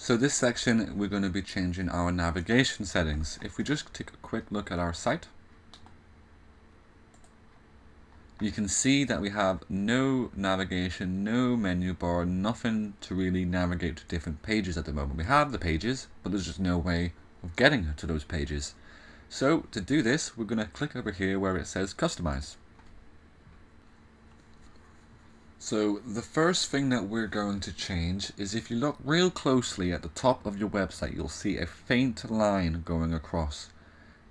So this section we're going to be changing our navigation settings. If we just take a quick look at our site, you can see that we have no navigation, no menu bar, nothing to really navigate to different pages at the moment. We have the pages, but there's just no way of getting to those pages. So to do this, we're going to click over here where it says Customize. So the first thing that we're going to change is, if you look real closely at the top of your website, you'll see a faint line going across.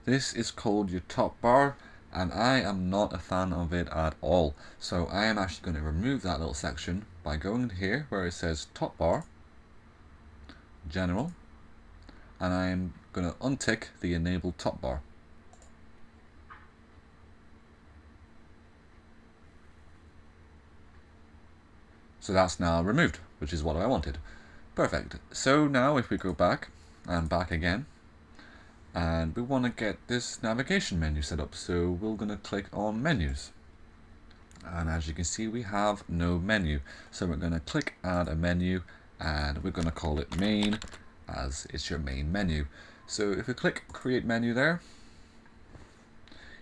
This is called your top bar, and I am not a fan of it at all. So I am actually going to remove that little section by going here where it says top bar, general, and I'm going to untick the enable top bar. So that's now removed, which is what I wanted. Perfect. So now if we go back and back again, and we want to get this navigation menu set up, so we're going to click on menus. And as you can see, we have no menu. So we're going to click add a menu, and we're going to call it main, as it's your main menu. So if we click create menu there,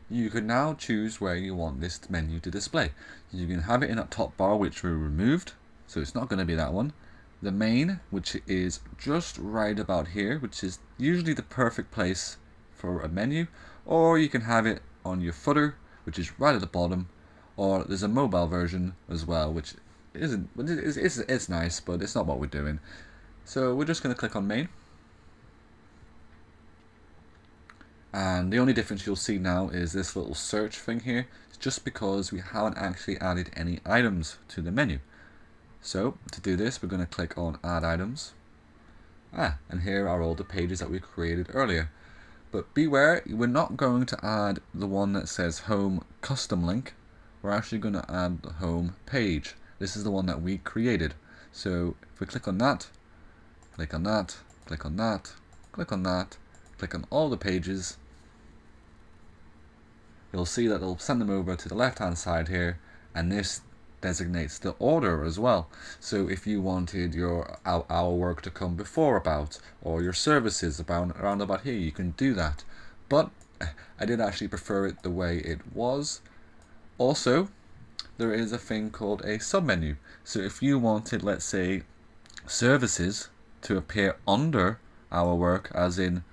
you can now choose where you want this menu to display. You can have it in that top bar, which we removed, so it's not going to be that one. The main, which is just right about here, which is usually the perfect place for a menu, or you can have it on your footer, which is right at the bottom, or there's a mobile version as well, which isn't, it's nice, but it's not what we're doing. So we're just going to click on main. And the only difference you'll see now is this little search thing here. It's just because we haven't actually added any items to the menu. So to do this, we're going to click on add items. And here are all the pages that we created earlier. But beware, we're not going to add the one that says home custom link. We're actually going to add the home page. This is the one that we created. So if we click on that, click on that, click on that, click on that, click on all the pages, you'll see that it'll send them over to the left hand side here, and this designates the order as well. So if you wanted your our work to come before about, or your services around about here, you can do that. But I did actually prefer it the way it was. Also, there is a thing called a submenu. So if you wanted, let's say, services to appear under our work, as in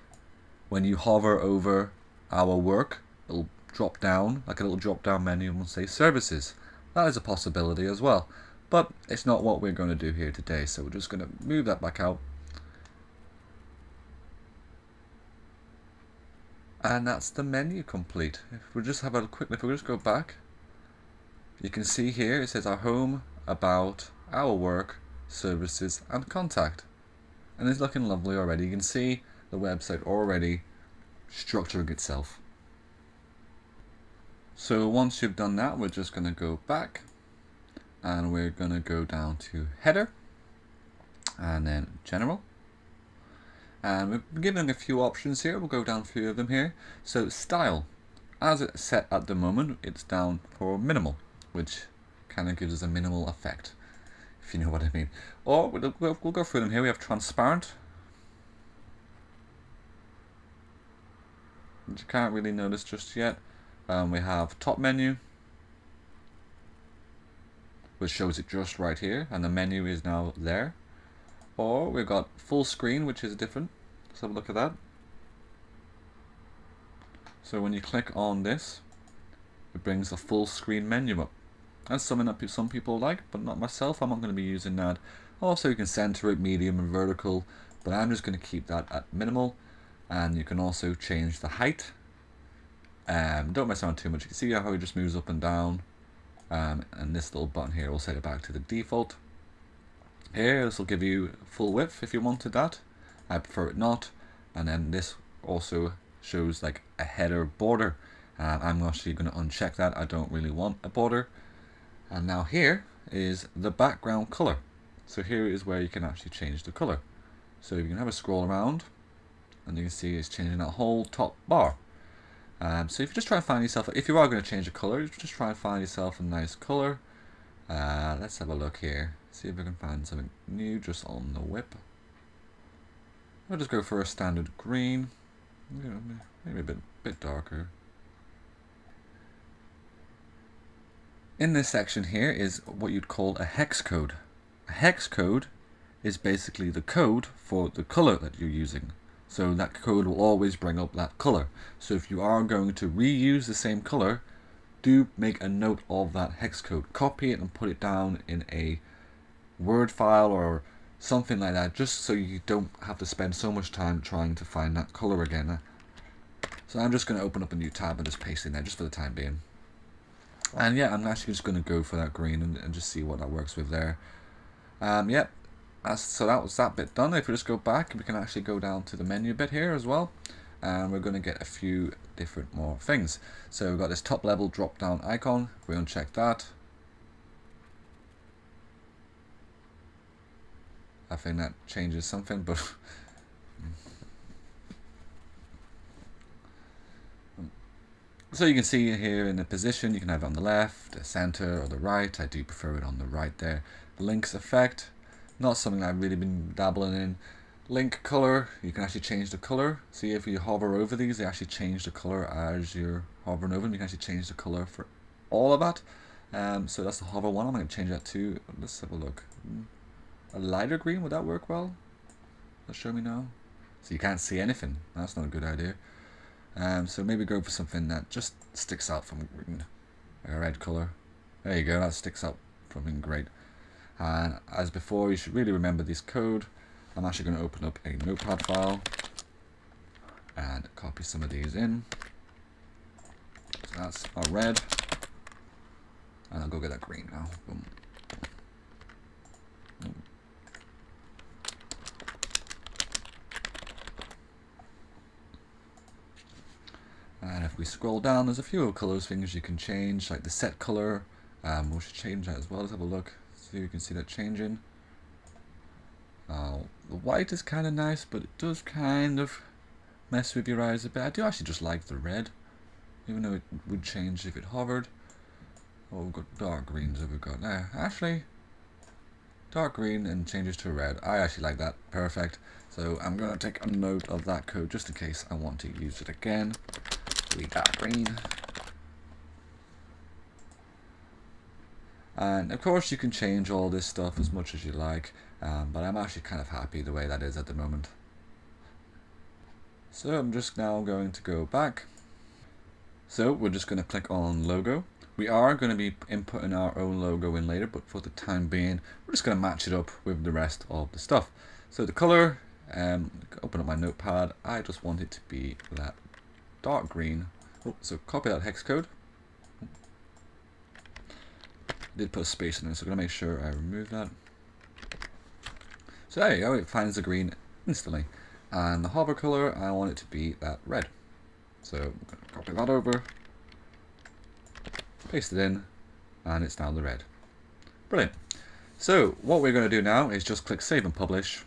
when you hover over our work, it'll drop down, like a little drop down menu, and we'll say services. That is a possibility as well, but it's not what we're going to do here today, so we're just going to move that back out. And that's the menu complete. If we just have a quick, if we just go back, you can see here it says our home, about, our work, services, and contact. And it's looking lovely already. You can see the website already structuring itself. So once you've done that, we're just going to go back and we're going to go down to header and then general. And we're given a few options here. We'll go down a few of them here. So style, as it's set at the moment, it's down for minimal, which kind of gives us a minimal effect, if you know what I mean. Or we'll go through them here. We have transparent, which you can't really notice just yet. We have top menu, which shows it just right here, and the menu is now there. Or we've got full screen, which is different. Let's have a look at that. So when you click on this, it brings a full screen menu up. That's something that some people like, but not myself. I'm not going to be using that. Also, you can center it, medium and vertical, but I'm just going to keep that at minimal. And you can also change the height. Don't mess around too much. You can see how it just moves up and down. And this little button here will set it back to the default. Here, this will give you full width if you wanted that. I prefer it not. And then this also shows like a header border. I'm actually going to uncheck that. I don't really want a border. And now here is the background color. So here is where you can actually change the color. So you can have a scroll around, and you can see it's changing that whole top bar. So if you just try and find yourself, if you are going to change the color, just try and find yourself a nice color. Let's have a look here. See if we can find something new just on the whip. I'll just go for a standard green, maybe a bit darker. In this section here is what you'd call a hex code. A hex code is basically the code for the color that you're using. So that code will always bring up that color. So if you are going to reuse the same color, do make a note of that hex code. Copy it and put it down in a Word file or something like that, just so you don't have to spend so much time trying to find that color again. So I'm just going to open up a new tab and just paste in there just for the time being. And yeah, I'm actually just going to go for that green and just see what that works with there. Yep, so that was that bit done. If we just go back, we can actually go down to the menu bit here as well. And we're going to get a few different more things. So we've got this top level drop down icon. We're going to check that. I think that changes something, but so you can see here in the position, you can have it on the left, the center, or the right. I do prefer it on the right there. Links effect, not something I've really been dabbling in. Link color, you can actually change the color. See, if you hover over these, they actually change the color as you're hovering over them. You can actually change the color for all of that. So that's the hover one. I'm going to change that to, let's have a look. A lighter green, would that work well? Let's show me now. So you can't see anything. That's not a good idea. So maybe go for something that just sticks out from green. Like a red color. There you go, that sticks out from being great. And as before, you should really remember this code. I'm actually going to open up a notepad file and copy some of these in. So that's our red. And I'll go get that green now. Boom. And if we scroll down, there's a few colors things you can change, like the set color. We should change that as well. Let's have a look, see if you can see that changing. The white is kind of nice, but it does kind of mess with your eyes a bit. I do actually just like the red, even though it would change if it hovered. Oh, we've got dark greens that we've got there. Actually, dark green and changes to red. I actually like that. Perfect. So I'm going to take a note of that code just in case I want to use it again. Dark green. And of course you can change all this stuff as much as you like, but I'm actually kind of happy the way that is at the moment. So I'm just now going to go back. So we're just going to click on logo. We are going to be inputting our own logo in later, but for the time being we're just going to match it up with the rest of the stuff. So the color, open up my notepad, I just want it to be that dark green. Oh, so copy that hex code. I did put a space in there, so I'm going to make sure I remove that. So there you go, it finds the green instantly. And the hover color, I want it to be that red. So I'm going to copy that over, paste it in, and it's now the red. Brilliant. So what we're going to do now is just click Save and Publish.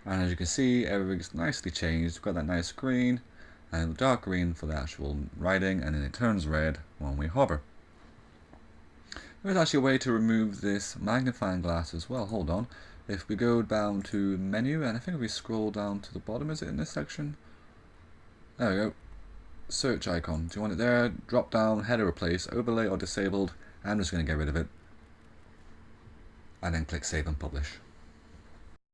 And as you can see, everything's nicely changed. We've got that nice green and dark green for the actual writing, and then it turns red when we hover. There's actually a way to remove this magnifying glass as well. Hold on. If we go down to menu, and I think if we scroll down to the bottom, is it in this section? There we go. Search icon. Do you want it there? Drop down, header replace, overlay or disabled. I'm just going to get rid of it. And then click Save and Publish.